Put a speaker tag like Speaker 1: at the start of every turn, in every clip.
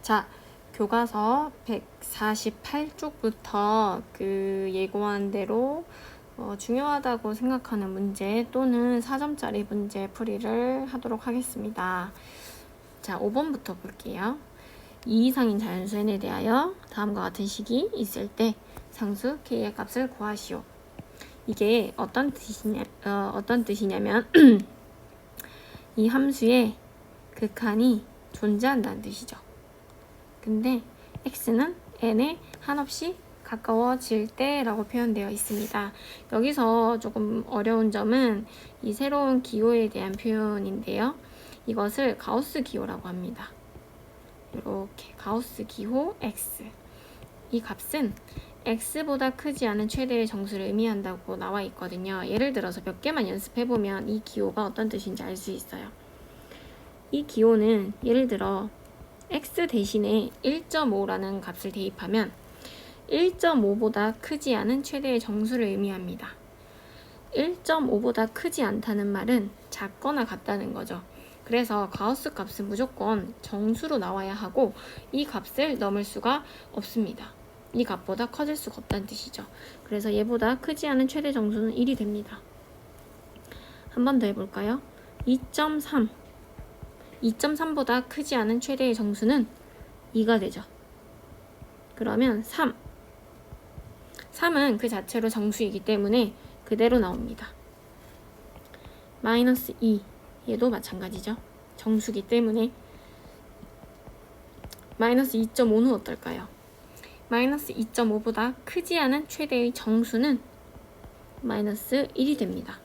Speaker 1: 자, 교과서 148쪽부터 그 예고한 대로 중요하다고 생각하는 문제 또는 4점짜리 문제 풀이를 하도록 하겠습니다. 자, 5번부터 볼게요. 2 이상인 자연수 n에 대하여 다음과 같은 식이 있을 때 상수 k의 값을 구하시오. 이게 어떤 뜻이냐면 이 함수의 극한이 존재한다는 뜻이죠. 근데 x는 n에 한없이 가까워질 때라고 표현되어 있습니다. 여기서 조금 어려운 점은 이 새로운 기호에 대한 표현인데요. 이것을 가우스 기호라고 합니다. 이렇게 가우스 기호 x. 이 값은 x보다 크지 않은 최대의 정수를 의미한다고 나와 있거든요. 예를 들어서 몇 개만 연습해보면 이 기호가 어떤 뜻인지 알 수 있어요. 이 기호는 예를 들어 x 대신에 1.5라는 값을 대입하면 1.5보다 크지 않은 최대의 정수를 의미합니다. 1.5보다 크지 않다는 말은 작거나 같다는 거죠. 그래서 가우스 값은 무조건 정수로 나와야 하고 이 값을 넘을 수가 없습니다. 이 값보다 커질 수가 없다는 뜻이죠. 그래서 얘보다 크지 않은 최대 정수는 1이 됩니다. 한 번 더 해볼까요? 2.3 2.3보다 크지 않은 최대의 정수는 2가 되죠. 그러면 3은 그 자체로 정수이기 때문에 그대로 나옵니다. 마이너스 2 얘도 마찬가지죠. 정수기 때문에 마이너스 2.5는 어떨까요? 마이너스 2.5보다 크지 않은 최대의 정수는 마이너스 1이 됩니다.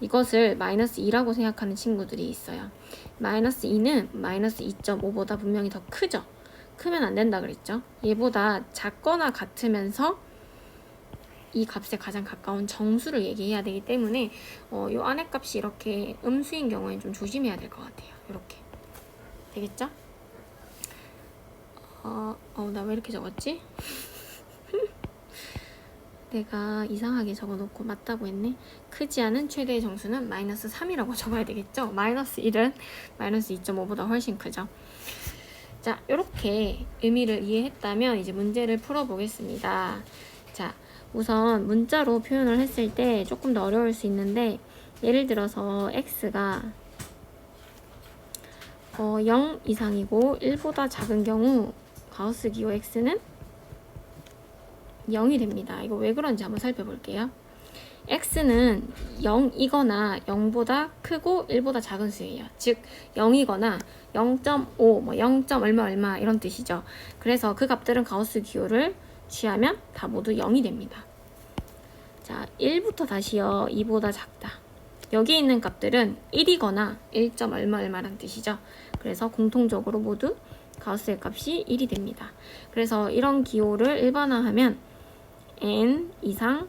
Speaker 1: 이것을 마이너스 2라고 생각하는 친구들이 있어요. 마이너스 2는 마이너스 2.5보다 분명히 더 크죠. 크면 안 된다 그랬죠. 얘보다 작거나 같으면서 이 값에 가장 가까운 정수를 얘기해야 되기 때문에 요 안에 값이 이렇게 음수인 경우에 좀 조심해야 될 것 같아요. 이렇게 되겠죠? 나 왜 이렇게 적었지? 내가 이상하게 적어놓고 맞다고 했네. 크지 않은 최대의 정수는 마이너스 3이라고 적어야 되겠죠? 마이너스 1은 마이너스 2.5보다 훨씬 크죠. 자, 이렇게 의미를 이해했다면 이제 문제를 풀어보겠습니다. 자, 우선 문자로 표현을 했을 때 조금 더 어려울 수 있는데 예를 들어서 x가 0 이상이고 1보다 작은 경우 가우스 기호 x는 0이 됩니다. 이거 왜 그런지 한번 살펴볼게요. x는 0이거나 0보다 크고 1보다 작은 수예요. 즉 0이거나 0.5, 0. 얼마 이런 뜻이죠. 그래서 그 값들은 가우스 기호를 취하면 다 모두 0이 됩니다. 자, 1부터 다시요. 2보다 작다. 여기 있는 값들은 1이거나 1. 얼마란 뜻이죠. 그래서 공통적으로 모두 가우스의 값이 1이 됩니다. 그래서 이런 기호를 일반화하면 n 이상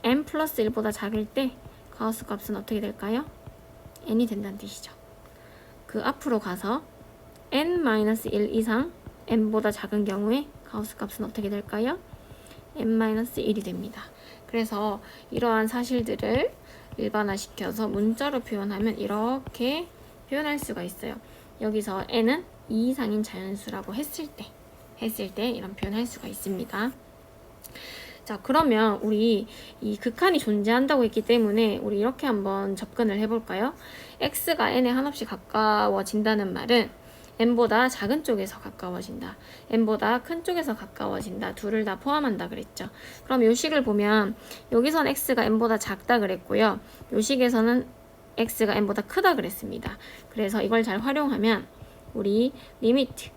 Speaker 1: n 플러스 1보다 작을 때 가우스 값은 어떻게 될까요? n이 된다는 뜻이죠. 그 앞으로 가서 n-1 이상 n보다 작은 경우에 가우스 값은 어떻게 될까요? n-1이 됩니다. 그래서 이러한 사실들을 일반화시켜서 문자로 표현하면 이렇게 표현할 수가 있어요. 여기서 n은 2 이상인 자연수라고 했을 때 이런 표현할 수가 있습니다. 자, 그러면 우리 이 극한이 존재한다고 했기 때문에 우리 이렇게 한번 접근을 해볼까요? x가 n에 한없이 가까워진다는 말은 n보다 작은 쪽에서 가까워진다. n보다 큰 쪽에서 가까워진다. 둘을 다 포함한다 그랬죠. 그럼 요 식을 보면 여기선 x가 n보다 작다 그랬고요. 요 식에서는 x가 n보다 크다 그랬습니다. 그래서 이걸 잘 활용하면 우리 리미트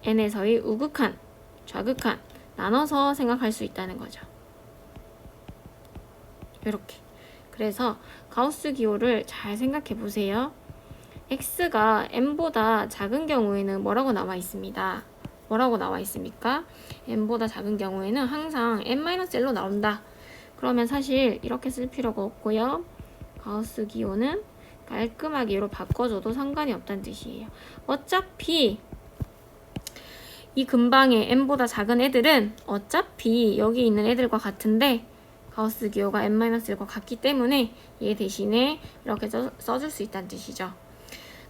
Speaker 1: n에서의 우극한, 좌극한 나눠서 생각할 수 있다는 거죠. 이렇게. 그래서 가우스 기호를 잘 생각해 보세요. x가 n보다 작은 경우에는 뭐라고 나와 있습니다. 뭐라고 나와 있습니까? n보다 작은 경우에는 항상 n-1로 나온다. 그러면 사실 이렇게 쓸 필요가 없고요. 가우스 기호는 깔끔하게 이로 바꿔줘도 상관이 없다는 뜻이에요. 어차피 이 근방에 n보다 작은 애들은 어차피 여기 있는 애들과 같은데 가우스 기호가 n-1과 같기 때문에 얘 대신에 이렇게 써줄 수 있다는 뜻이죠.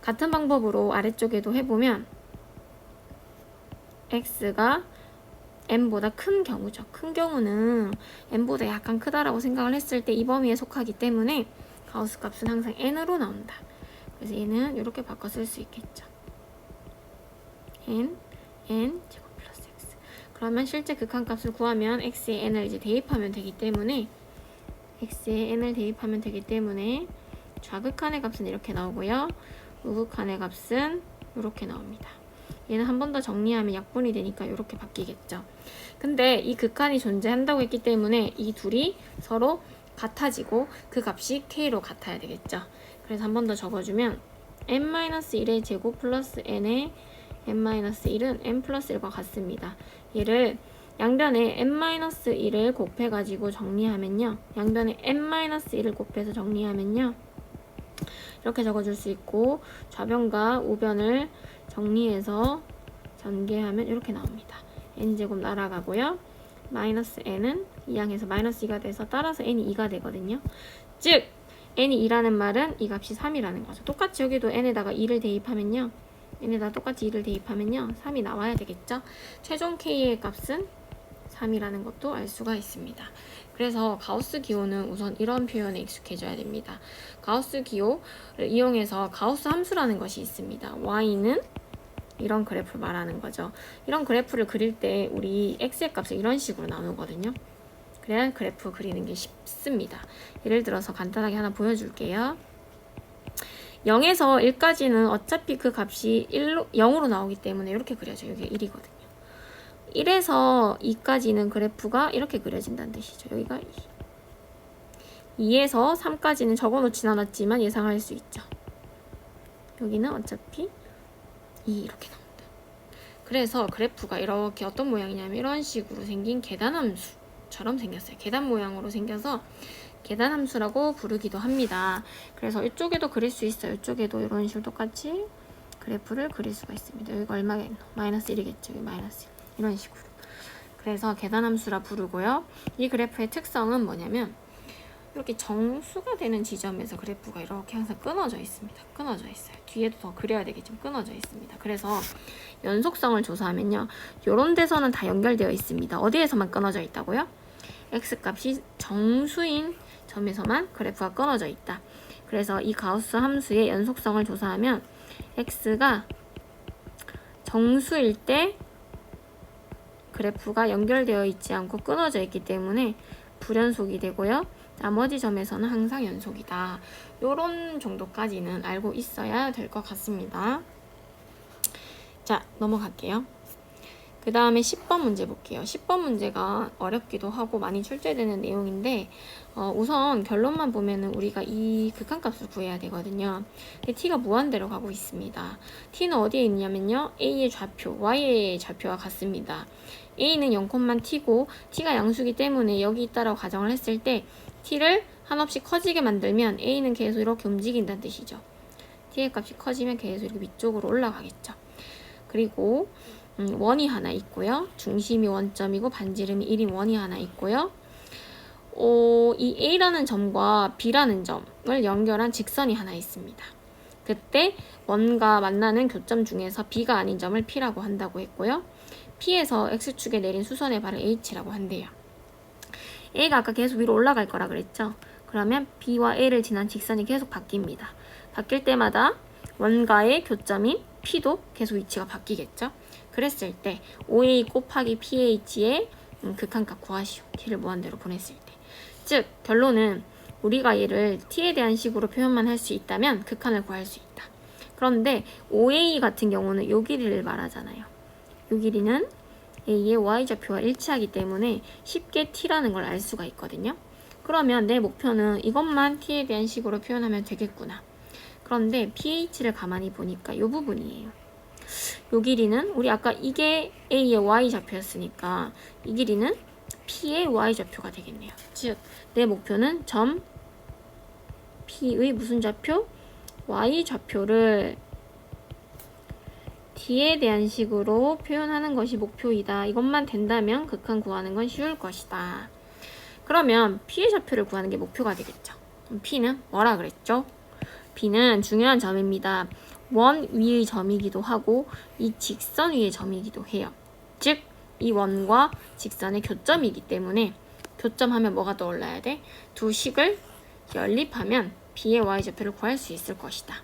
Speaker 1: 같은 방법으로 아래쪽에도 해보면 x가 n보다 큰 경우죠. 큰 경우는 n보다 약간 크다라고 생각을 했을 때 이 범위에 속하기 때문에 가우스 값은 항상 n으로 나온다. 그래서 얘는 이렇게 바꿔 쓸 수 있겠죠. n 제곱 플러스 x. 그러면 실제 극한값을 구하면 x의 n을 이제 대입하면 되기 때문에 x의 n을 대입하면 되기 때문에 좌극한의 값은 이렇게 나오고요. 우극한의 값은 이렇게 나옵니다. 얘는 한 번 더 정리하면 약분이 되니까 이렇게 바뀌겠죠. 근데 이 극한이 존재한다고 했기 때문에 이 둘이 서로 같아지고 그 값이 k로 같아야 되겠죠. 그래서 한 번 더 적어주면 n-1의 제곱 플러스 n의 n-1은 n 플러스 1과 같습니다. 얘를 양변에 n-1을 곱해가지고 정리하면요. 양변에 n-1을 곱해서 정리하면요. 이렇게 적어줄 수 있고 좌변과 우변을 정리해서 전개하면 이렇게 나옵니다. n제곱 날아가고요. 마이너스 n은 2항에서 마이너스 2가 돼서 따라서 n이 2가 되거든요. 즉 n이 2라는 말은 이 값이 3이라는 거죠. 똑같이 여기도 n에다가 2를 대입하면요. n에다가 똑같이 2를 대입하면요. 3이 나와야 되겠죠. 최종 k의 값은 3이라는 것도 알 수가 있습니다. 그래서 가우스 기호는 우선 이런 표현에 익숙해져야 됩니다. 가우스 기호를 이용해서 가우스 함수라는 것이 있습니다. y는 이런 그래프를 말하는 거죠. 이런 그래프를 그릴 때 우리 x의 값을 이런 식으로 나누거든요. 그래야 그래프 그리는 게 쉽습니다. 예를 들어서 간단하게 하나 보여줄게요. 0에서 1까지는 어차피 그 값이 0으로 나오기 때문에 이렇게 그려져. 여기가 1이거든요. 1에서 2까지는 그래프가 이렇게 그려진다는 뜻이죠. 여기가 2. 2에서 3까지는 적어놓진 않았지만 예상할 수 있죠. 여기는 어차피 2 이렇게 나옵니다. 그래서 그래프가 이렇게 어떤 모양이냐면 이런 식으로 생긴 계단함수처럼 생겼어요. 계단 모양으로 생겨서 계단함수라고 부르기도 합니다. 그래서 이쪽에도 그릴 수 있어요. 이쪽에도 이런 식으로 똑같이 그래프를 그릴 수가 있습니다. 여기가 얼마겠노? 마이너스 1이겠죠. 여기 마이너스 1. 이런 식으로. 그래서 계단함수라 부르고요. 이 그래프의 특성은 뭐냐면 이렇게 정수가 되는 지점에서 그래프가 이렇게 항상 끊어져 있습니다. 끊어져 있어요. 뒤에도 더 그려야 되겠지만 끊어져 있습니다. 그래서 연속성을 조사하면요. 이런 데서는 다 연결되어 있습니다. 어디에서만 끊어져 있다고요? x값이 정수인 점에서만 그래프가 끊어져 있다. 그래서 이 가우스 함수의 연속성을 조사하면 x가 정수일 때 그래프가 연결되어 있지 않고 끊어져 있기 때문에 불연속이 되고요. 나머지 점에서는 항상 연속이다. 요런 정도까지는 알고 있어야 될 것 같습니다. 자, 넘어갈게요. 그 다음에 10번 문제 볼게요. 10번 문제가 어렵기도 하고 많이 출제되는 내용인데 우선 결론만 보면은 우리가 이 극한값을 구해야 되거든요. t가 무한대로 가고 있습니다. t는 어디에 있냐면요. a의 좌표, y의 좌표와 같습니다. a는 0,t고 t가 양수기 때문에 여기 있다라고 가정을 했을 때 t를 한없이 커지게 만들면 a는 계속 이렇게 움직인다는 뜻이죠. t의 값이 커지면 계속 이렇게 위쪽으로 올라가겠죠. 그리고 원이 하나 있고요. 중심이 원점이고 반지름이 1인 원이 하나 있고요. 이 A라는 점과 B라는 점을 연결한 직선이 하나 있습니다. 그때 원과 만나는 교점 중에서 B가 아닌 점을 P라고 한다고 했고요. P에서 X축에 내린 수선의 발을 H라고 한대요. A가 아까 계속 위로 올라갈 거라 그랬죠. 그러면 B와 A를 지난 직선이 계속 바뀝니다. 바뀔 때마다 원과의 교점인 P도 계속 위치가 바뀌겠죠. 그랬을 때 OA 곱하기 PH의 극한값 구하시오. t를 무한대로 보냈을 때. 즉 결론은 우리가 얘를 t에 대한 식으로 표현만 할 수 있다면 극한을 구할 수 있다. 그런데 OA 같은 경우는 요 길이를 말하잖아요. 요 길이는 A의 y좌표와 일치하기 때문에 쉽게 t라는 걸 알 수가 있거든요. 그러면 내 목표는 이것만 t에 대한 식으로 표현하면 되겠구나. 그런데 pH를 가만히 보니까 요 부분이에요. 요 길이는 우리 아까 이게 A의 y좌표였으니까 이 길이는 P의 y좌표가 되겠네요. 즉 내 목표는 점 P의 무슨 좌표? y좌표를 D에 대한 식으로 표현하는 것이 목표이다. 이것만 된다면 극한 구하는 건 쉬울 것이다. 그러면 P의 좌표를 구하는 게 목표가 되겠죠. P는 뭐라 그랬죠? P는 중요한 점입니다. 원 위의 점이기도 하고 이 직선 위의 점이기도 해요. 즉 이 원과 직선의 교점이기 때문에 교점하면 뭐가 떠올라야 돼? 두 식을 연립하면 B의 y좌표를 구할 수 있을 것이다.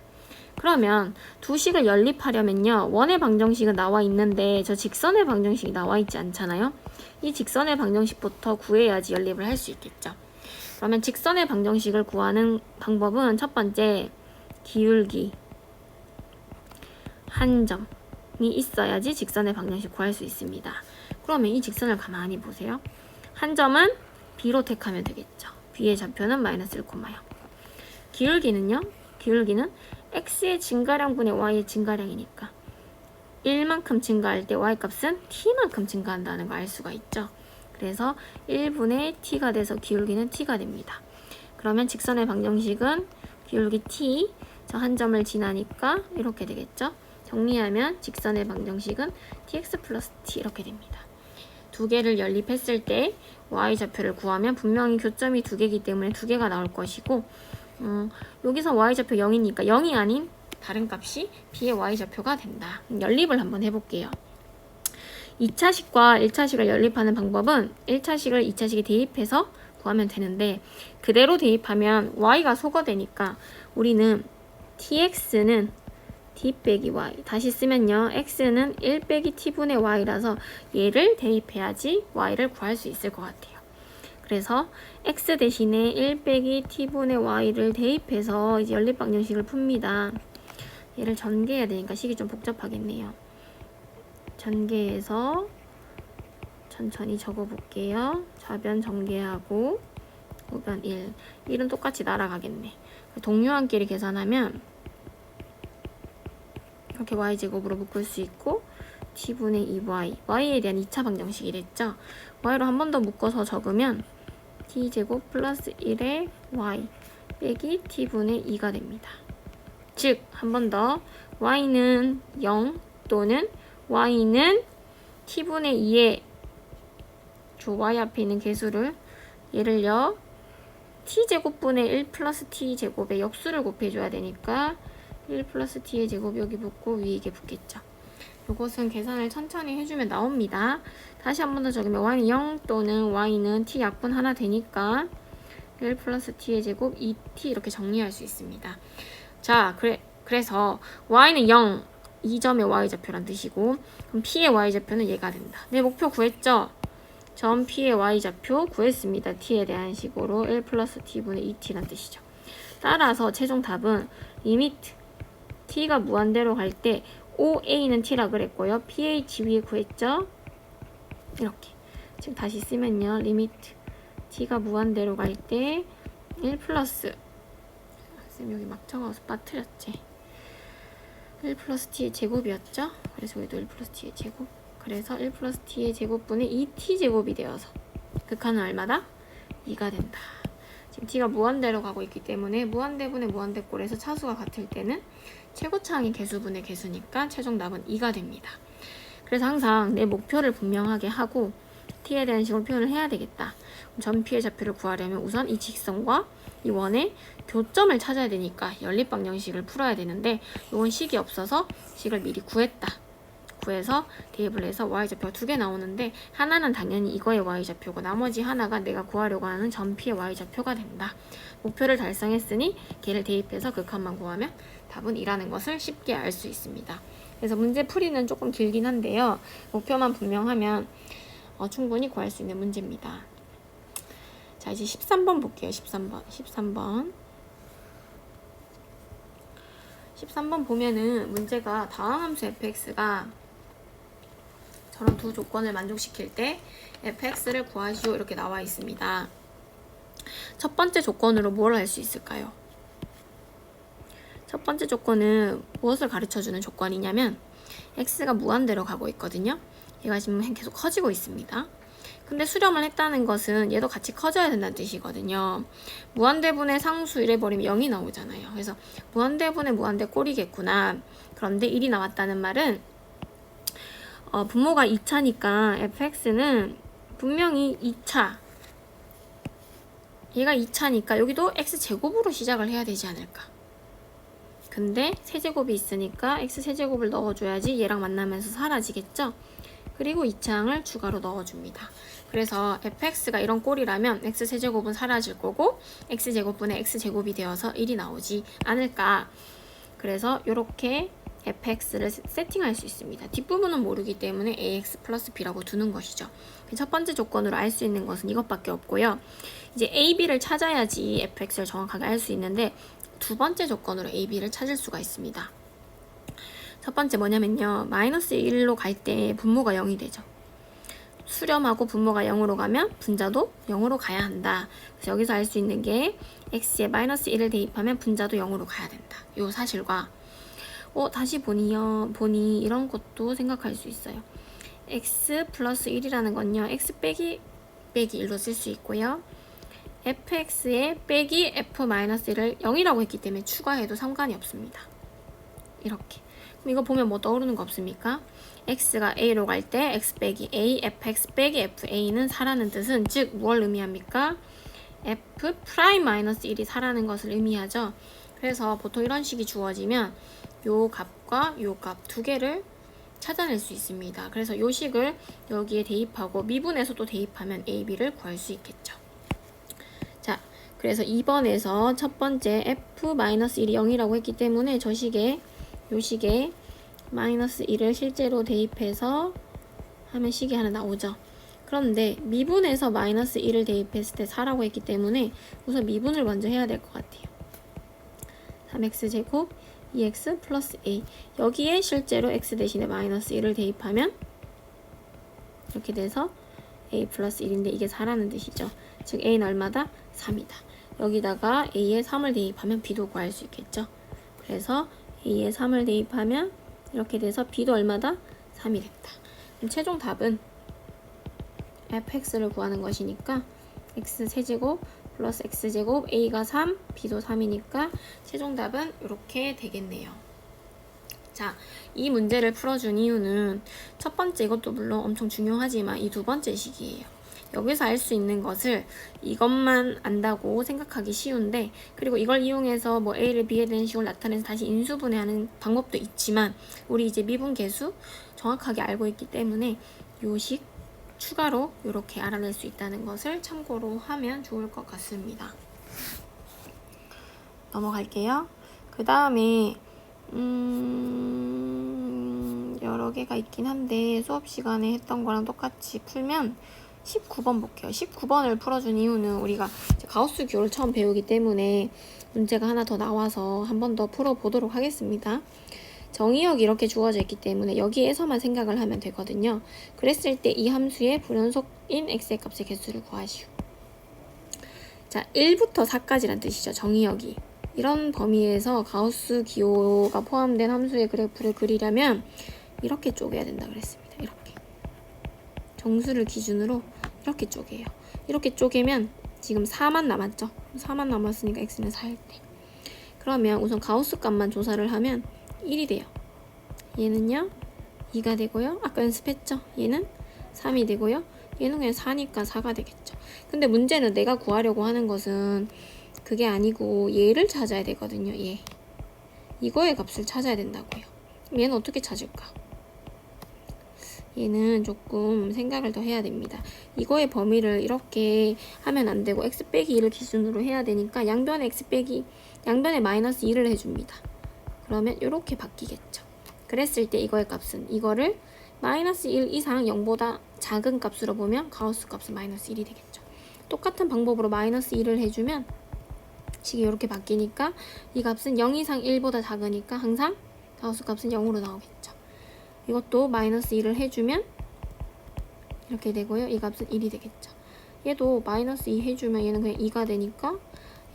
Speaker 1: 그러면 두 식을 연립하려면요. 원의 방정식은 나와 있는데 저 직선의 방정식이 나와 있지 않잖아요. 이 직선의 방정식부터 구해야지 연립을 할 수 있겠죠. 그러면 직선의 방정식을 구하는 방법은 첫 번째 기울기 한 점이 있어야지 직선의 방정식 구할 수 있습니다. 그러면 이 직선을 가만히 보세요. 한 점은 B로 택하면 되겠죠. B의 좌표는 마이너스 1,0. 기울기는요. 기울기는 X의 증가량분의 Y의 증가량이니까 1만큼 증가할 때 Y값은 T만큼 증가한다는 걸 알 수가 있죠. 그래서 1분의 T가 돼서 기울기는 T가 됩니다. 그러면 직선의 방정식은 기울기 T, 저 한 점을 지나니까 이렇게 되겠죠. 정리하면 직선의 방정식은 Tx 플러스 T 이렇게 됩니다. 두 개를 연립했을 때 y좌표를 구하면 분명히 교점이 두 개이기 때문에 두 개가 나올 것이고 여기서 y좌표 0이니까 0이 아닌 다른 값이 B의 y좌표가 된다. 연립을 한번 해볼게요. 2차식과 1차식을 연립하는 방법은 1차식을 2차식에 대입해서 구하면 되는데 그대로 대입하면 y가 소거되니까 우리는 tx는 t 빼기 y 다시 쓰면요 x는 1 빼기 t분의 y라서 얘를 대입해야지 y를 구할 수 있을 것 같아요. 그래서 x 대신에 1 빼기 t분의 y를 대입해서 이제 연립방정식을 풉니다. 얘를 전개해야 되니까 식이 좀 복잡하겠네요. 전개해서 천천히 적어볼게요. 좌변 전개하고 우변 1. 1은 똑같이 날아가겠네. 동료한끼리 계산하면 이렇게 y제곱으로 묶을 수 있고 t분의 2y y에 대한 2차 방정식이 됐죠. y로 한 번 더 묶어서 적으면 t제곱 플러스 1의 y 빼기 t분의 2가 됩니다. 즉 한 번 더 y는 0 또는 y는 t분의 2의 주 y 앞에 있는 개수를 얘를요 t제곱분의 1 플러스 t제곱의 역수를 곱해줘야 되니까 1 플러스 t의 제곱 여기 붙고 위에 이게 붙겠죠. 이것은 계산을 천천히 해주면 나옵니다. 다시 한 번 더 적으면 y는 0 또는 y는 t 약분 하나 되니까 1 플러스 t의 제곱 2t 이렇게 정리할 수 있습니다. 자, 그래서 y는 0, 2점의 y좌표란 뜻이고 그럼 p의 y좌표는 얘가 된다. 내 목표 구했죠? 점 p의 y좌표 구했습니다. t에 대한 식으로 1 플러스 t분의 2t란 뜻이죠. 따라서 최종 답은 리미트 t가 무한대로 갈 때 OA는 t라 그랬고요. pH 위에 구했죠? 이렇게. 지금 다시 쓰면요. 리미트 t가 무한대로 갈 때 1 플러스 쌤 여기 막 적어서 빠뜨렸지. 1 플러스 t의 제곱이었죠? 그래서 여기도 1 플러스 t의 제곱. 그래서 1 플러스 t의 제곱분의 2t 제곱이 되어서 극한은 얼마다? 2가 된다. 지금 t가 무한대로 가고 있기 때문에 무한대분의 무한대꼴에서 차수가 같을 때는 최고차항이 개수분의 개수니까 최종 답은 2가 됩니다. 그래서 항상 내 목표를 분명하게 하고 t에 대한 식으로 표현을 해야 되겠다. 점 p의 좌표를 구하려면 우선 이 직선과 이 원의 교점을 찾아야 되니까 연립방정식을 풀어야 되는데 이건 식이 없어서 식을 미리 구했다. 구해서 대입을 해서 y좌표가 두 개 나오는데 하나는 당연히 이거의 y좌표고 나머지 하나가 내가 구하려고 하는 점 p의 y좌표가 된다. 목표를 달성했으니 걔를 대입해서 극한만 구하면 답은 2라는 것을 쉽게 알 수 있습니다. 그래서 문제 풀이는 조금 길긴 한데요. 목표만 분명하면 충분히 구할 수 있는 문제입니다. 자, 이제 13번 볼게요. 13번 보면은 문제가 다음 함수 fx가 저런 두 조건을 만족시킬 때 fx를 구하시오 이렇게 나와 있습니다. 첫 번째 조건으로 뭘 할 수 있을까요? 첫 번째 조건은 무엇을 가르쳐주는 조건이냐면 x가 무한대로 가고 있거든요. 얘가 지금 계속 커지고 있습니다. 근데 수렴을 했다는 것은 얘도 같이 커져야 된다는 뜻이거든요. 무한대분의 상수 이래버리면 0이 나오잖아요. 그래서 무한대분의 무한대 꼴이겠구나. 그런데 1이 나왔다는 말은 분모가 2차니까 fx는 분명히 2차 얘가 2차니까 여기도 x제곱으로 시작을 해야 되지 않을까. 근데 세제곱이 있으니까 x세제곱을 넣어줘야지 얘랑 만나면서 사라지겠죠? 그리고 이 창을 추가로 넣어줍니다. 그래서 fx가 이런 꼴이라면 x세제곱은 사라질 거고 x제곱분의 x제곱이 되어서 1이 나오지 않을까. 그래서 이렇게 fx를 세팅할 수 있습니다. 뒷부분은 모르기 때문에 ax 플러스 b라고 두는 것이죠. 첫 번째 조건으로 알 수 있는 것은 이것밖에 없고요. 이제 a, b를 찾아야지 fx를 정확하게 알 수 있는데 두 번째 조건으로 a, b를 찾을 수가 있습니다. 첫 번째 뭐냐면요. 마이너스 1로 갈 때 분모가 0이 되죠. 수렴하고 분모가 0으로 가면 분자도 0으로 가야 한다. 그래서 여기서 알 수 있는 게 x에 마이너스 1을 대입하면 분자도 0으로 가야 된다. 요 사실과 다시 보니 이런 것도 생각할 수 있어요. x 플러스 1이라는 건요. x 빼기 1로 쓸 수 있고요. fx에 빼기 f 마이너스 1을 0이라고 했기 때문에 추가해도 상관이 없습니다. 이렇게. 그럼 이거 보면 뭐 떠오르는 거 없습니까? x가 a로 갈 때 x 빼기 a, fx 빼기 fa는 4라는 뜻은 즉 뭘 의미합니까? f 프라임 마이너스 1이 4라는 것을 의미하죠. 그래서 보통 이런 식이 주어지면 요 값과 요 값 두 개를 찾아낼 수 있습니다. 그래서 요 식을 여기에 대입하고 미분에서도 대입하면 a, b를 구할 수 있겠죠. 자, 그래서 2번에서 첫 번째 f-1이 0이라고 했기 때문에 저 식에 요 식에 마이너스 1을 실제로 대입해서 하면 식이 하나 나오죠. 그런데 미분에서 마이너스 1을 대입했을 때 4라고 했기 때문에 우선 미분을 먼저 해야 될 것 같아요. 3x제곱 2x 플러스 a. 여기에 실제로 x 대신에 마이너스 1을 대입하면 이렇게 돼서 a 플러스 1인데 이게 4라는 뜻이죠. 즉 a는 얼마다? 3이다. 여기다가 a에 3을 대입하면 b도 구할 수 있겠죠. 그래서 a에 3을 대입하면 이렇게 돼서 b도 얼마다? 3이 됐다. 그럼 최종 답은 fx를 구하는 것이니까 x세제곱 플러스 x제곱 a가 3, b도 3이니까 최종 답은 이렇게 되겠네요. 자, 이 문제를 풀어준 이유는 첫 번째 이것도 물론 엄청 중요하지만 이 두 번째 식이에요. 여기서 알 수 있는 것을 이것만 안다고 생각하기 쉬운데 그리고 이걸 이용해서 뭐 a를 b에 대한 식으로 나타내서 다시 인수분해하는 방법도 있지만 우리 이제 미분계수 정확하게 알고 있기 때문에 요 식 추가로 이렇게 알아낼 수 있다는 것을 참고로 하면 좋을 것 같습니다. 넘어갈게요. 그 다음에 여러 개가 있긴 한데 수업 시간에 했던 거랑 똑같이 풀면 19번 볼게요. 19번을 풀어준 이유는 우리가 이제 가우스 기호를 처음 배우기 때문에 문제가 하나 더 나와서 한 번 더 풀어보도록 하겠습니다. 정의역이 이렇게 주어져 있기 때문에 여기에서만 생각을 하면 되거든요. 그랬을 때 이 함수의 불연속인 x의 값의 개수를 구하시오. 자, 1부터 4까지란 뜻이죠. 정의역이. 이런 범위에서 가우스 기호가 포함된 함수의 그래프를 그리려면 이렇게 쪼개야 된다 그랬습니다. 이렇게. 정수를 기준으로 이렇게 쪼개요. 이렇게 쪼개면 지금 4만 남았죠. 4만 남았으니까 x는 4일 때. 그러면 우선 가우스 값만 조사를 하면 1이 돼요. 얘는요 2가 되고요. 아까 연습했죠? 얘는 3이 되고요. 얘는 그냥 4니까 4가 되겠죠. 근데 문제는 내가 구하려고 하는 것은 그게 아니고 얘를 찾아야 되거든요. 얘. 이거의 값을 찾아야 된다고요. 그럼 얘는 어떻게 찾을까? 얘는 조금 생각을 더 해야 됩니다. 이거의 범위를 이렇게 하면 안 되고 x 빼기 2를 기준으로 해야 되니까 양변에 양변에 마이너스 2를 해줍니다. 그러면 이렇게 바뀌겠죠. 그랬을 때 이거의 값은 이거를 마이너스 1 이상 0보다 작은 값으로 보면 가우스 값은 마이너스 1이 되겠죠. 똑같은 방법으로 마이너스 1을 해주면 식이 이렇게 바뀌니까 이 값은 0 이상 1보다 작으니까 항상 가우스 값은 0으로 나오겠죠. 이것도 마이너스 1을 해주면 이렇게 되고요. 이 값은 1이 되겠죠. 얘도 마이너스 2 해주면 얘는 그냥 2가 되니까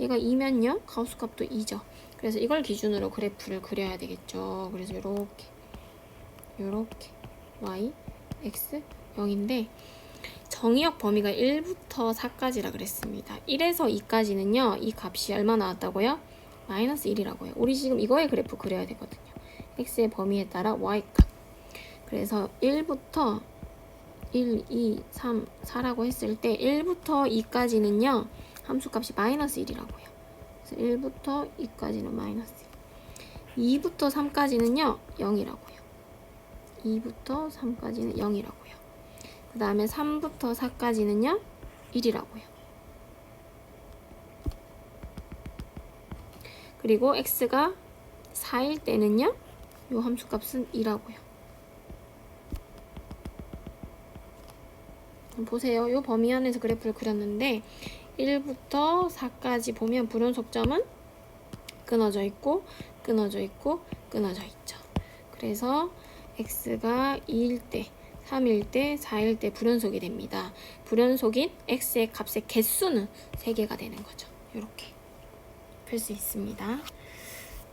Speaker 1: 얘가 2면요. 가우스 값도 2죠. 그래서 이걸 기준으로 그래프를 그려야 되겠죠. 그래서 이렇게 y, x, 0인데 정의역 범위가 1부터 4까지라 그랬습니다. 1에서 2까지는요. 이 값이 얼마 나왔다고요? 마이너스 1이라고요. 우리 지금 이거의 그래프 그려야 되거든요. x의 범위에 따라 y 값. 그래서 1부터 1, 2, 3, 4라고 했을 때 1부터 2까지는요. 함수값이 마이너스 1이라고요. 그래서 1부터 2까지는 마이너스 1. 2부터 3까지는요 0이라고요. 2부터 3까지는 0이라고요. 그 다음에 3부터 4까지는요 1이라고요. 그리고 x가 4일 때는요 이 함수값은 2라고요. 보세요. 이 범위 안에서 그래프를 그렸는데 1부터 4까지 보면 불연속점은 끊어져 있고 끊어져 있고 끊어져 있죠. 그래서 x가 2일 때, 3일 때, 4일 때 불연속이 됩니다. 불연속인 x의 값의 개수는 3개가 되는 거죠. 이렇게 풀 수 있습니다.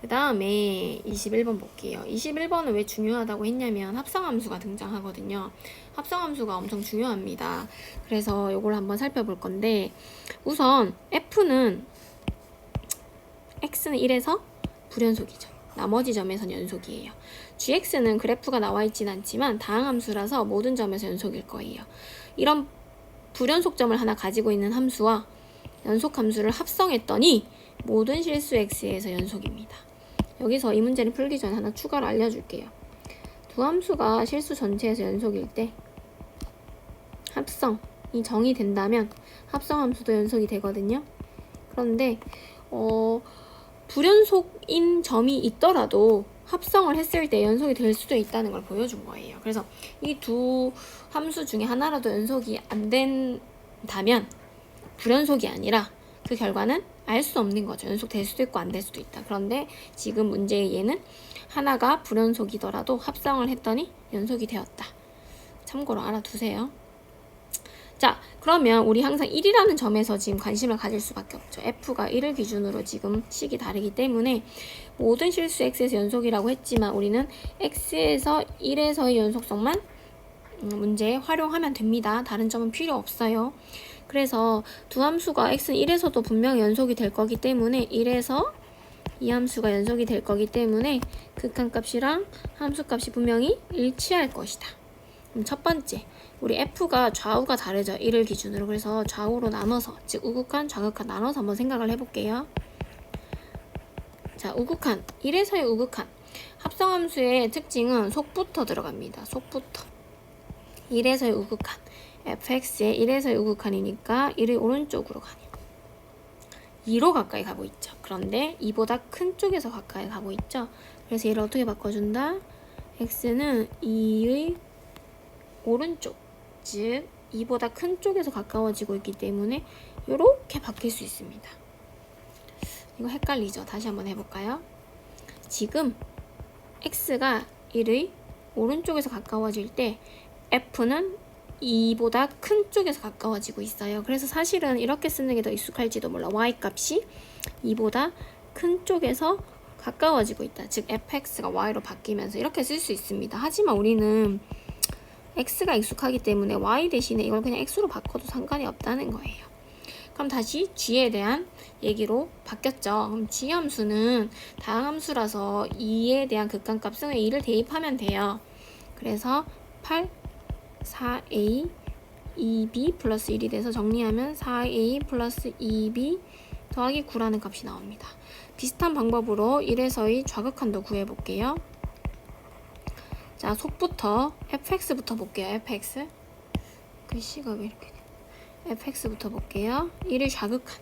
Speaker 1: 그 다음에 21번 볼게요. 21번은 왜 중요하다고 했냐면 합성함수가 등장하거든요. 합성함수가 엄청 중요합니다. 그래서 이걸 한번 살펴볼 건데 우선 x는 1에서 불연속이죠. 나머지 점에선 연속이에요. gx는 그래프가 나와 있진 않지만 다항함수라서 모든 점에서 연속일 거예요. 이런 불연속점을 하나 가지고 있는 함수와 연속함수를 합성했더니 모든 실수 x에서 연속입니다. 여기서 이 문제를 풀기 전에 하나 추가로 알려줄게요. 두 함수가 실수 전체에서 연속일 때 합성이 정의된다면 합성함수도 연속이 되거든요. 그런데 불연속인 점이 있더라도 합성을 했을 때 연속이 될 수도 있다는 걸 보여준 거예요. 그래서 이 두 함수 중에 하나라도 연속이 안 된다면 불연속이 아니라 그 결과는 알 수 없는 거죠. 연속될 수도 있고 안 될 수도 있다. 그런데 지금 문제의 얘는 하나가 불연속이더라도 합성을 했더니 연속이 되었다. 참고로 알아두세요. 자, 그러면 우리 항상 1이라는 점에서 지금 관심을 가질 수밖에 없죠. f가 1을 기준으로 지금 식이 다르기 때문에 모든 실수 x에서 연속이라고 했지만 우리는 x에서 1에서의 연속성만 문제에 활용하면 됩니다. 다른 점은 필요 없어요. 그래서 두 함수가 x는 1에서도 분명히 연속이 될 거기 때문에 1에서 이 함수가 연속이 될 거기 때문에 극한값이랑 함수값이 분명히 일치할 것이다. 그럼 첫 번째, 우리 f가 좌우가 다르죠. 1을 기준으로. 그래서 좌우로 나눠서, 즉 우극한, 좌극한 나눠서 한번 생각을 해볼게요. 자, 우극한, 1에서의 우극한. 합성함수의 특징은 속부터 들어갑니다. 속부터. 1에서의 우극한. fx의 1에서의 우극한이니까 1의 오른쪽으로 가네요. 2로 가까이 가고 있죠. 그런데 2보다 큰 쪽에서 가까이 가고 있죠. 그래서 얘를 어떻게 바꿔준다? x는 2의 오른쪽, 즉 2보다 큰 쪽에서 가까워지고 있기 때문에 이렇게 바뀔 수 있습니다. 이거 헷갈리죠? 다시 한번 해볼까요? 지금 x가 1의 오른쪽에서 가까워질 때 f는 2보다 큰 쪽에서 가까워지고 있어요. 그래서 사실은 이렇게 쓰는 게 더 익숙할지도 몰라. y값이 2보다 큰 쪽에서 가까워지고 있다. 즉 fx가 y로 바뀌면서 이렇게 쓸 수 있습니다. 하지만 우리는 x가 익숙하기 때문에 y 대신에 이걸 그냥 x로 바꿔도 상관이 없다는 거예요. 그럼 다시 g에 대한 얘기로 바뀌었죠. 그럼 g 함수는 다항함수라서 2에 대한 극한값은 2를 대입하면 돼요. 그래서 8 4a 2b 플러스 1이 돼서 정리하면 4a 플러스 2b 더하기 9라는 값이 나옵니다. 비슷한 방법으로 1에서의 좌극한도 구해볼게요. 자, 속부터 fx부터 볼게요. fx 글씨가 왜 이렇게 돼? fx부터 볼게요. 1의 좌극한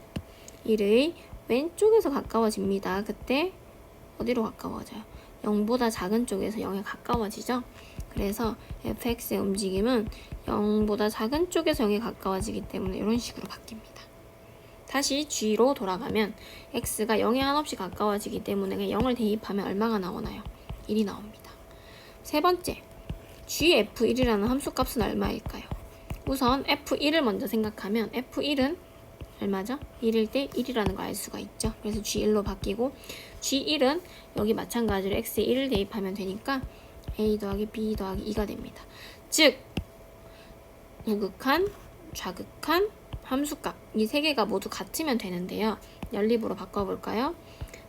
Speaker 1: 1의 왼쪽에서 가까워집니다. 그때 어디로 가까워져요? 0보다 작은 쪽에서 0에 가까워지죠. 그래서 fx의 움직임은 0보다 작은 쪽에서 0에 가까워지기 때문에 이런 식으로 바뀝니다. 다시 g로 돌아가면 x가 0에 한없이 가까워지기 때문에 0을 대입하면 얼마가 나오나요? 1이 나옵니다. 세 번째, gf1이라는 함수값은 얼마일까요? 우선 f1을 먼저 생각하면 f1은 얼마죠? 1일 때 1이라는 걸 알 수가 있죠. 그래서 g1로 바뀌고 g1은 여기 마찬가지로 x에 1을 대입하면 되니까 a 더하기 b 더하기 2가 됩니다. 즉 우극한, 좌극한, 함수값 이 세 개가 모두 같으면 되는데요. 연립으로 바꿔볼까요?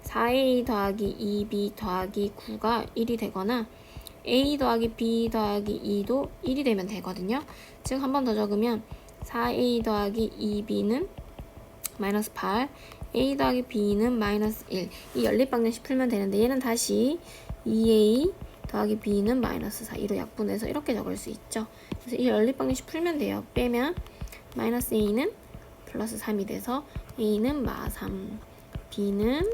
Speaker 1: 4a 더하기 2b 더하기 9가 1이 되거나 a 더하기 b 더하기 2도 1이 되면 되거든요. 즉 한 번 더 적으면 4a 더하기 2b는 마이너스 8, a 더하기 b는 마이너스 1. 이 연립방정식 풀면 되는데 얘는 다시 2a 더하기 b는 마이너스 4. 이로 약분해서 이렇게 적을 수 있죠. 그래서 이 연립방정식 풀면 돼요. 빼면 마이너스 a는 플러스 3이 돼서 a는 마 3, b는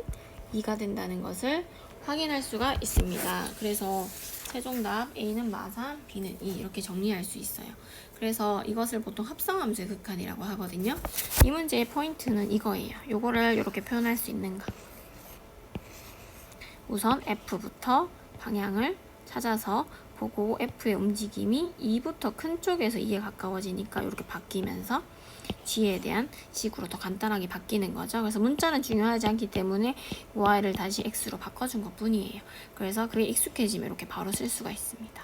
Speaker 1: 2가 된다는 것을 확인할 수가 있습니다. 그래서 최종답 a는 마 3, b는 2 이렇게 정리할 수 있어요. 그래서 이것을 보통 합성함수의 극한이라고 하거든요. 이 문제의 포인트는 이거예요. 요거를 이렇게 표현할 수 있는가. 우선 f부터 방향을 찾아서 보고 f의 움직임이 2부터 큰 쪽에서 2에 가까워지니까 이렇게 바뀌면서 g에 대한 식으로 더 간단하게 바뀌는 거죠. 그래서 문자는 중요하지 않기 때문에 y를 다시 x로 바꿔준 것 뿐이에요. 그래서 그게 익숙해지면 이렇게 바로 쓸 수가 있습니다.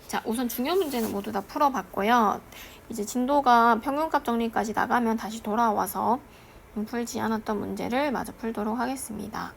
Speaker 1: 자, 우선 중요 문제는 모두 다 풀어봤고요. 이제 진도가 평균값 정리까지 나가면 다시 돌아와서 풀지 않았던 문제를 마저 풀도록 하겠습니다.